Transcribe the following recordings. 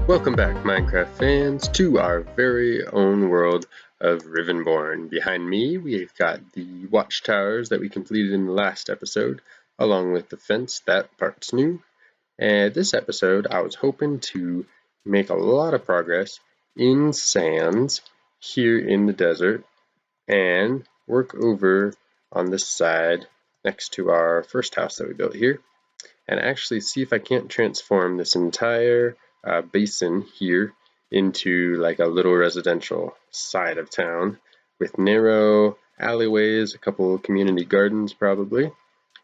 Welcome back, Minecraft fans, to our very own world of Rivenbourne. Behind me, we've got the watchtowers that we completed in the last episode, along with the fence. That part's new. And this episode, I was hoping to make a lot of progress in sands here in the desert and work over on this side next to our first house that we built here, and actually see if I can't transform this entire basin here into like a little residential side of town with narrow alleyways, a couple community gardens probably,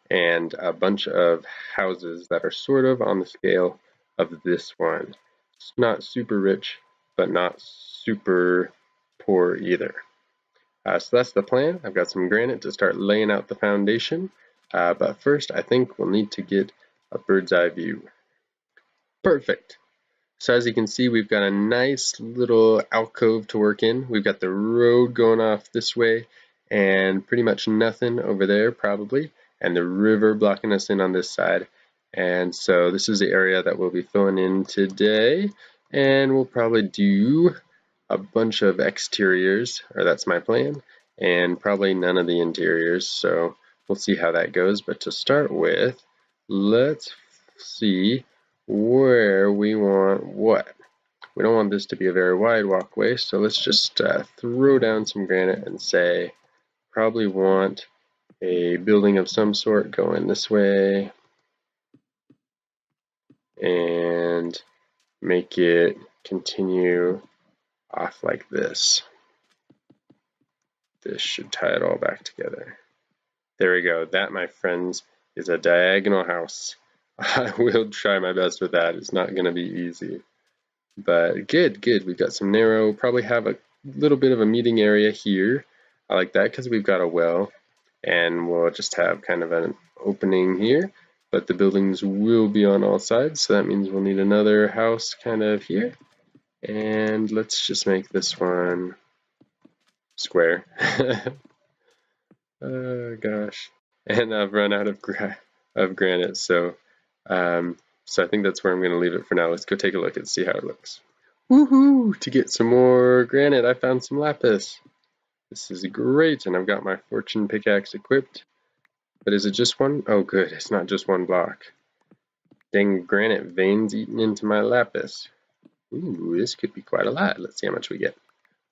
and a bunch of houses that are sort of on the scale of this one. It's not super rich, but not super poor either. So that's the plan. I've got some granite to start laying out the foundation, but first I think we'll need to get a bird's eye view. Perfect. So as you can see, we've got a nice little alcove to work in. We've got the road going off this way and pretty much nothing over there probably, and the river blocking us in on this side. And so this is the area that we'll be filling in today, and we'll probably do a bunch of exteriors, or that's my plan, and probably none of the interiors, so we'll see how that goes. But to start with, let's see where we want what. We don't want this to be a very wide walkway, so let's just throw down some granite and say probably want a building of some sort going this way and make it continue off like this. This should tie it all back together. There we go. That, my friends, is a diagonal house. I will try my best with that. It's not going to be easy. But good. We've got some narrow, probably have a little bit of a meeting area here. I like that because we've got a well, and we'll just have kind of an opening here. But the buildings will be on all sides, so that means we'll need another house kind of here. And let's just make this one square. Oh gosh. And I've run out of granite, so I think that's where I'm going to leave it for now. Let's go take a look and see how it looks. Woohoo! To get some more granite, I found some lapis. This is great, and I've got my fortune pickaxe equipped. But is it just one? Oh good, it's not just one block. Dang granite veins eating into my lapis. Ooh, this could be quite a lot. Let's see how much we get.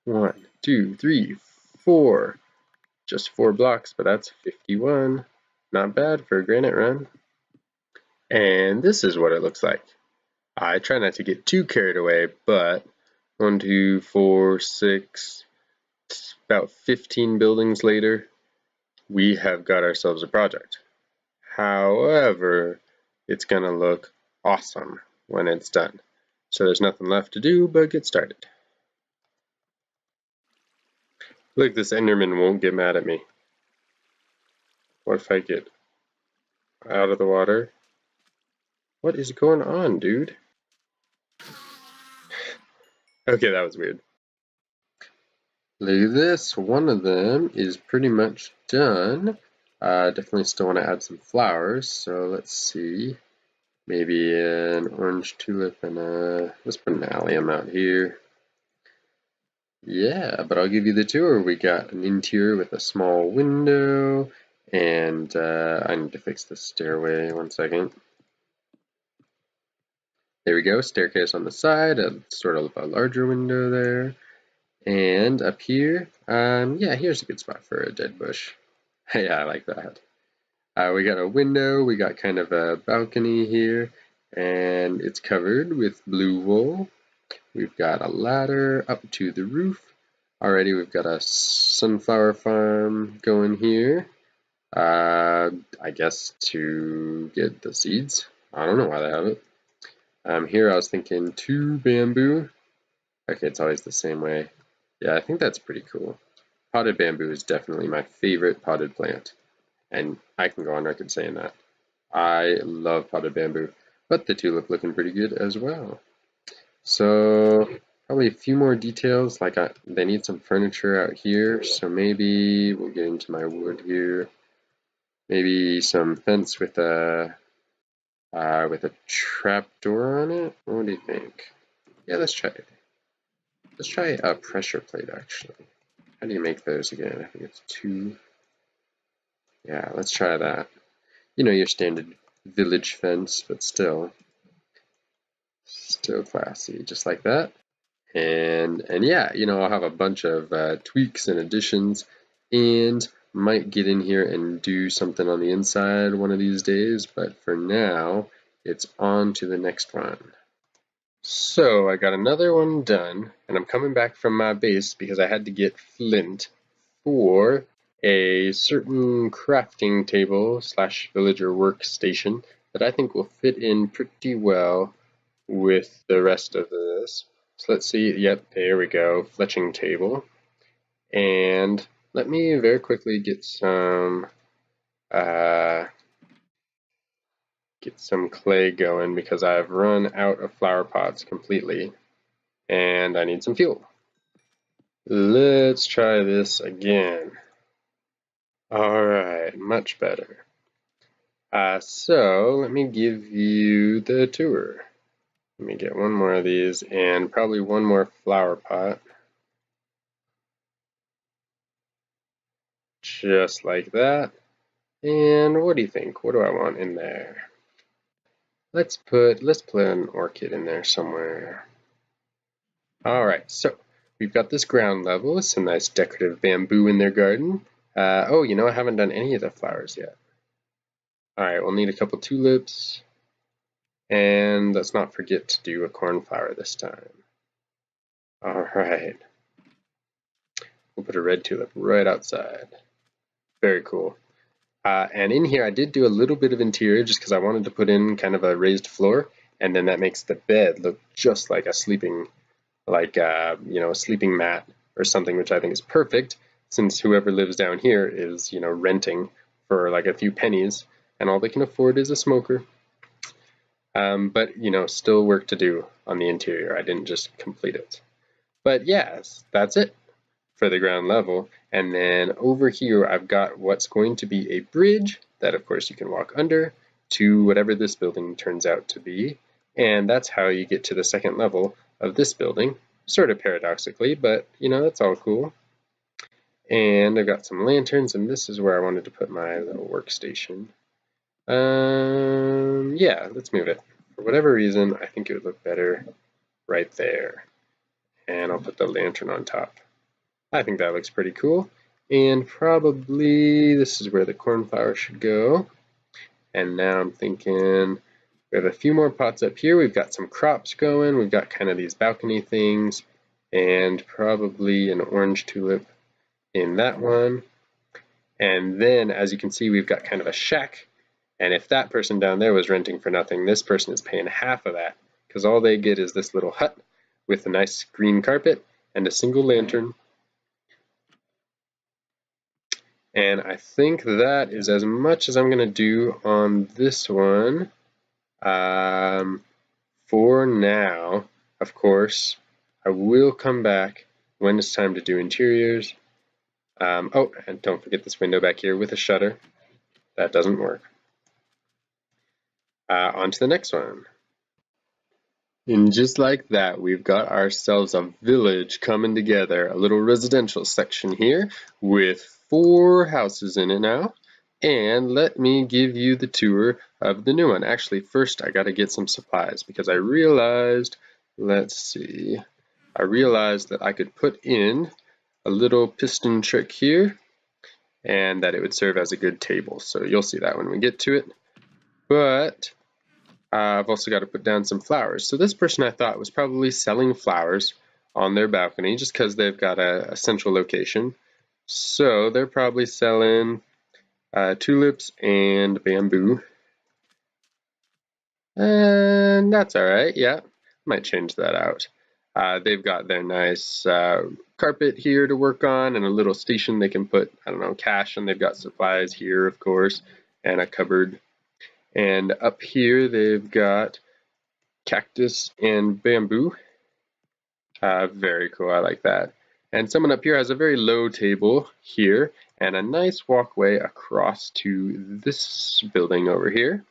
1, 2, 3, 4. Just 4 blocks, but that's 51. Not bad for a granite run. And this is what it looks like. I try not to get too carried away, but 1, 2, 4, 6, about 15 buildings later, we have got ourselves a project. However, it's gonna look awesome when it's done. So there's nothing left to do but get started. Look, this Enderman won't get mad at me. What if I get out of the water? What is going on, dude? Okay, that was weird. Look at this. One of them is pretty much done. Definitely still want to add some flowers, so let's see. Maybe an orange tulip and let's put an allium out here. Yeah, but I'll give you the tour. We got an interior with a small window, and I need to fix the stairway. 1 second. There we go, staircase on the side, sort of a larger window there. And up here, yeah, here's a good spot for a dead bush. Yeah, I like that. We got a window, we got kind of a balcony here, and it's covered with blue wool. We've got a ladder up to the roof. Already we've got a sunflower farm going here. I guess to get the seeds. I don't know why they have it. Here I was thinking 2 bamboo. Okay, it's always the same way. Yeah, I think that's pretty cool. Potted bamboo is definitely my favorite potted plant, and I can go on record saying that. I love potted bamboo, but the tulip looking pretty good as well. So probably a few more details, like they need some furniture out here, so maybe we'll get into my wood here. Maybe some fence with a trap door on it. What do you think? Yeah, let's try it. Let's try a pressure plate, actually. How do you make those again? I think it's 2. Yeah, let's try that. You know, your standard village fence, but still classy, just like that. And yeah, you know, I'll have a bunch of tweaks and additions, and might get in here and do something on the inside one of these days, but for now, it's on to the next one. So I got another one done, and I'm coming back from my base because I had to get flint for a certain crafting table slash villager workstation that I think will fit in pretty well with the rest of this. So let's see, yep, there we go, fletching table. And let me very quickly uh, get some clay going because I've run out of flower pots completely and I need some fuel. Let's try this again. Alright, much better. So let me give you the tour. Let me get one more of these and probably one more flower pot. Just like that. And what do you think? What do I want in there? Let's put an orchid in there somewhere. Alright, so we've got this ground level with some nice decorative bamboo in their garden. Oh, you know, I haven't done any of the flowers yet. Alright, we'll need a couple tulips. And let's not forget to do a cornflower this time. Alright. We'll put a red tulip right outside. Very cool. And in here I did do a little bit of interior just because I wanted to put in kind of a raised floor, and then that makes the bed look just like a sleeping, you know, a sleeping mat or something, which I think is perfect since whoever lives down here is, you know, renting for like a few pennies and all they can afford is a smoker. But, you know, still work to do on the interior. I didn't just complete it. But yes, that's it for the ground level. And then over here, I've got what's going to be a bridge that, of course, you can walk under to whatever this building turns out to be. And that's how you get to the second level of this building, sort of paradoxically, but, you know, that's all cool. And I've got some lanterns, and this is where I wanted to put my little workstation. Yeah, let's move it. For whatever reason, I think it would look better right there. And I'll put the lantern on top. I think that looks pretty cool. And probably this is where the cornflower should go. And now I'm thinking we have a few more pots up here. We've got some crops going. We've got kind of these balcony things and probably an orange tulip in that one. And then as you can see, we've got kind of a shack. And if that person down there was renting for nothing, this person is paying half of that because all they get is this little hut with a nice green carpet and a single lantern. And I think that is as much as I'm going to do on this one for now. Of course, I will come back when it's time to do interiors. Oh, and don't forget this window back here with a shutter. That doesn't work. On to the next one. And just like that, we've got ourselves a village coming together, a little residential section here with 4 houses in it now. And let me give you the tour of the new one. Actually, first I gotta get some supplies because I realized, let's see, I realized that I could put in a little piston trick here and that it would serve as a good table. So you'll see that when we get to it. But I've also got to put down some flowers. So this person I thought was probably selling flowers on their balcony just because they've got a central location. So they're probably selling tulips and bamboo. And that's alright, yeah. Might change that out. They've got their nice carpet here to work on and a little station they can put, I don't know, cash, and they've got supplies here, of course, and a cupboard. And up here they've got cactus and bamboo. Very cool, I like that. And someone up here has a very low table here and a nice walkway across to this building over here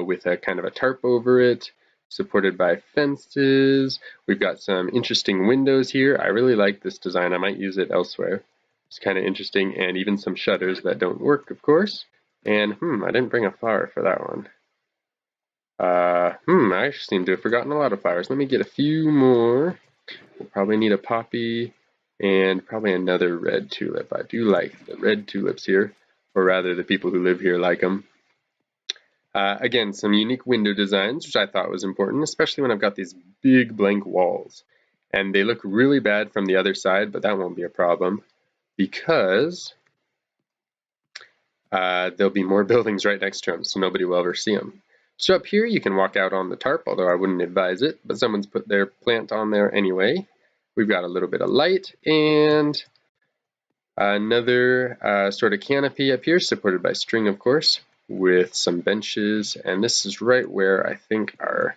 with a kind of a tarp over it. supported by fences. We've got some interesting windows here. I really like this design. I might use it elsewhere. It's kind of interesting, and even some shutters that don't work, of course. And I didn't bring a flower for that one. I seem to have forgotten a lot of flowers. Let me get a few more. We'll probably need a poppy and probably another red tulip. I do like the red tulips here, or rather the people who live here like them. Again, some unique window designs, which I thought was important, especially when I've got these big blank walls. And they look really bad from the other side, but that won't be a problem because there'll be more buildings right next to them, so nobody will ever see them. So up here you can walk out on the tarp, although I wouldn't advise it, but someone's put their plant on there anyway. We've got a little bit of light and another sort of canopy up here, supported by string, of course, with some benches, and this is right where I think our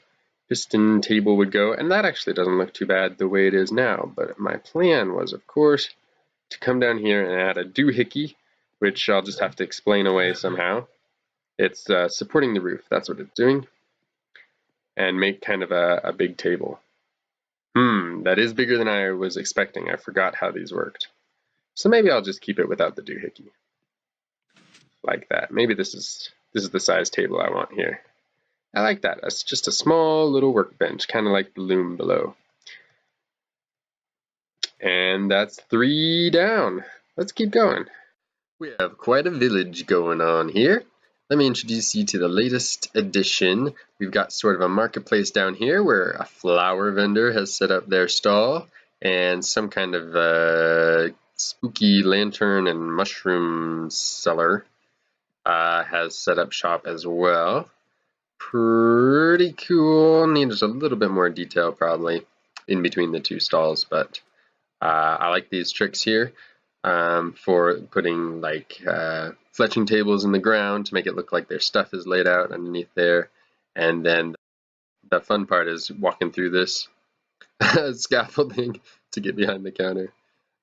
piston table would go, and that actually doesn't look too bad the way it is now, but my plan was, of course, to come down here and add a doohickey, which I'll just have to explain away somehow. It's supporting the roof, that's what it's doing, and make kind of a big table. That is bigger than I was expecting. I forgot how these worked. So maybe I'll just keep it without the doohickey. Like that. Maybe this is the size table I want here. I like that. That's just a small little workbench, kind of like the loom below. And that's 3 down. Let's keep going. We have quite a village going on here. Let me introduce you to the latest addition. We've got sort of a marketplace down here where a flower vendor has set up their stall, and some kind of spooky lantern and mushroom seller has set up shop as well. Pretty cool. Needs a little bit more detail probably in between the two stalls, but I like these tricks here for putting like fletching tables in the ground to make it look like their stuff is laid out underneath there. And then the fun part is walking through this scaffolding to get behind the counter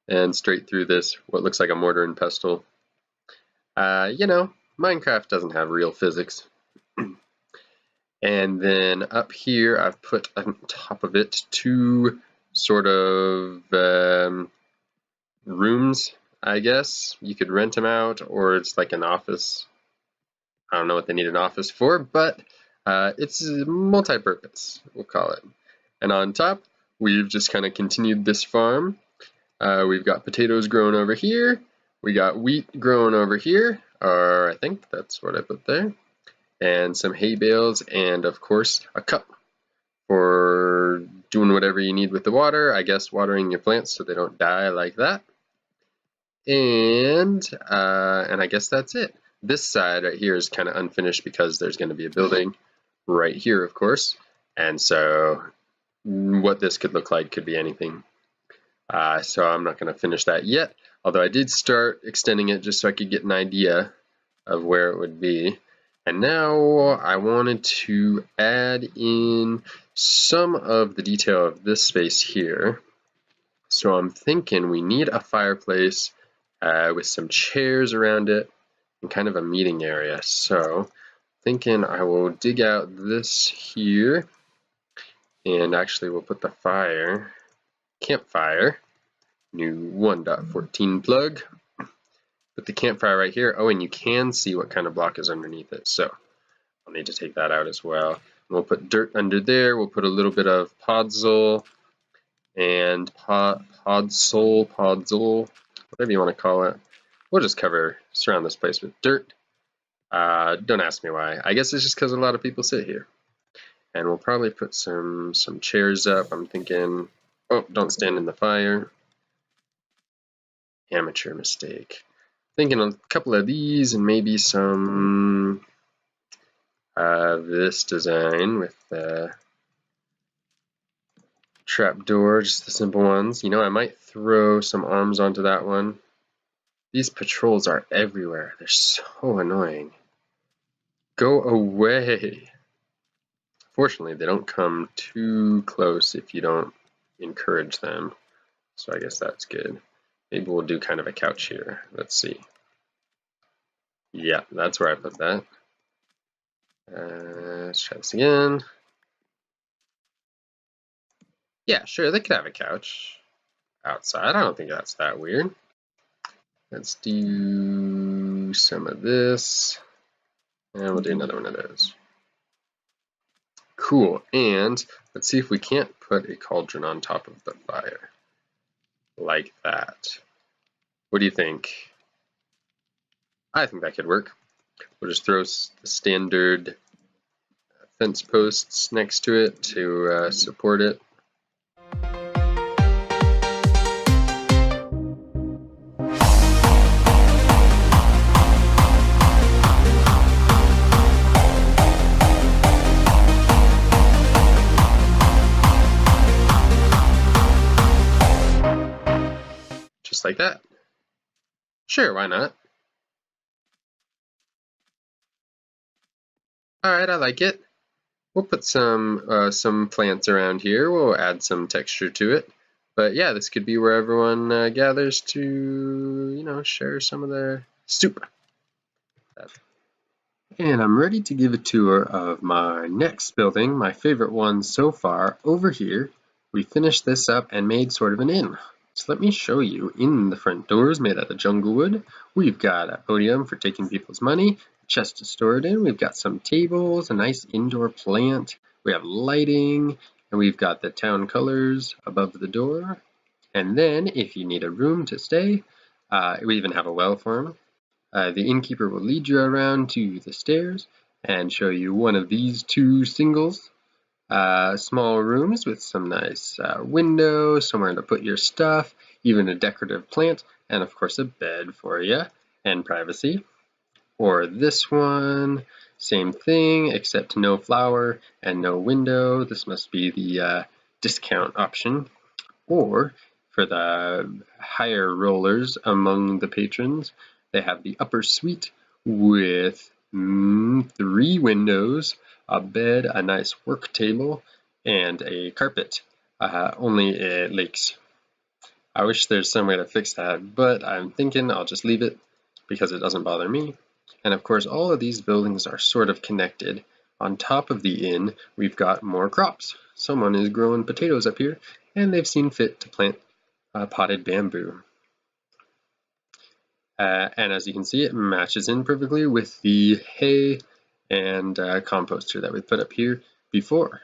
and straight through this, what looks like a mortar and pestle. You know, Minecraft doesn't have real physics. And then up here I've put on top of it 2 sort of rooms, I guess. You could rent them out, or it's like an office. I don't know what they need an office for, but it's multi-purpose, we'll call it. And on top, we've just kind of continued this farm. We've got potatoes growing over here. We got wheat growing over here, or I think that's what I put there. And some hay bales, and of course, a cup for doing whatever you need with the water. I guess watering your plants so they don't die like that. And I guess that's it. This side right here is kind of unfinished because there's going to be a building right here, of course. And so what this could look like could be anything. So I'm not going to finish that yet, although I did start extending it just so I could get an idea of where it would be. And now I wanted to add in some of the detail of this space here. So I'm thinking we need a fireplace with some chairs around it and kind of a meeting area. So thinking I will dig out this here, and actually we'll put the campfire, new 1.14 plug. Put the campfire right here. Oh, and you can see what kind of block is underneath it. So I'll need to take that out as well. And we'll put dirt under there. We'll put a little bit of podzol and podzol, whatever you want to call it. We'll just surround this place with dirt. Don't ask me why. I guess it's just because a lot of people sit here. And we'll probably put some chairs up. I'm thinking, oh, don't stand in the fire. Amateur mistake. Thinking a couple of these and maybe some this design with the trapdoor, just the simple ones. You know, I might throw some arms onto that one. These patrols are everywhere. They're so annoying. Go away. Fortunately, they don't come too close if you don't encourage them. So I guess that's good. Maybe we'll do kind of a couch here. Let's see. Yeah, that's where I put that. Let's try this again. Yeah, sure, they could have a couch outside. I don't think that's that weird. Let's do some of this, and we'll do another one of those. Cool, and let's see if we can't put a cauldron on top of the fire. Like that. What do you think? I think that could work. We'll just throw the standard fence posts next to it to support it. Just like that. Sure, why not? Alright, I like it. We'll put some plants around here. We'll add some texture to it. But yeah, this could be where everyone gathers to, share some of their soup. And I'm ready to give a tour of my next building, my favorite one so far, over here. We finished this up and made sort of an inn. So let me show you. In the front doors made out of jungle wood, we've got a podium for taking people's money, a chest to store it in, we've got some tables, a nice indoor plant, we have lighting, and we've got the town colors above the door. And then, if you need a room to stay, we even have a well for 'em. The innkeeper will lead you around to the stairs and show you one of these two singles, small rooms with some nice windows, somewhere to put your stuff, even a decorative plant, and of course a bed for you and privacy. Or this one, same thing except no flower and no window. This must be the discount option. Or for the higher rollers among the patrons, they have the upper suite with 3 windows, a bed, a nice work table, and a carpet. Only it leaks. I wish there's some way to fix that, but I'm thinking I'll just leave it because it doesn't bother me. And of course, all of these buildings are sort of connected. On top of the inn, we've got more crops. Someone is growing potatoes up here, and they've seen fit to plant potted bamboo. And as you can see, it matches in perfectly with the hay and composter that we put up here before.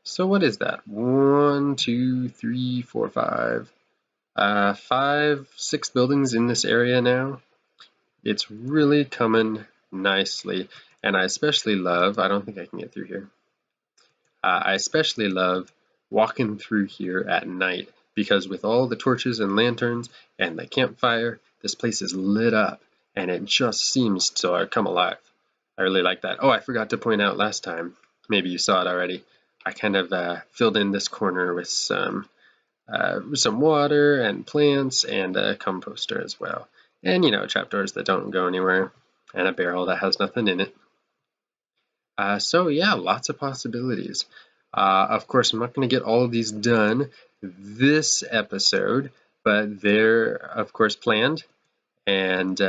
So what is that? 1, 2, 3, 4, 5. 5, 6 buildings in this area now. It's really coming nicely. And I especially love, I don't think I can get through here. I especially love walking through here at night because with all the torches and lanterns and the campfire, this place is lit up and it just seems to come alive. I really like that. Oh, I forgot to point out last time, maybe you saw it already, I kind of filled in this corner with some water and plants and a composter as well. And, trapdoors that don't go anywhere and a barrel that has nothing in it. So yeah, lots of possibilities. Of course, I'm not going to get all of these done this episode, but they're, of course, planned. And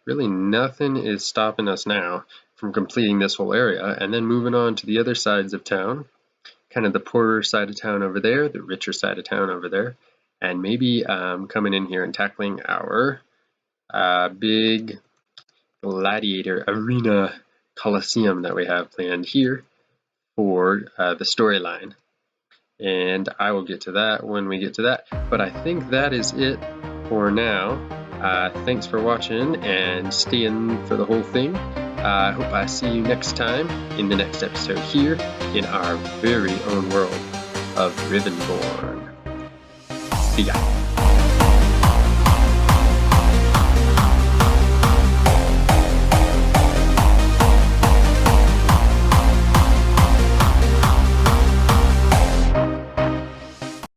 really nothing is stopping us now from completing this whole area and then moving on to the other sides of town, kind of the poorer side of town over there, the richer side of town over there, and maybe coming in here and tackling our big gladiator arena coliseum that we have planned here for the storyline. And I will get to that when we get to that. But I think that is it for now. Thanks for watching and staying for the whole thing. I hope I see you next time in the next episode here in our very own world of Rivenbourne. See ya.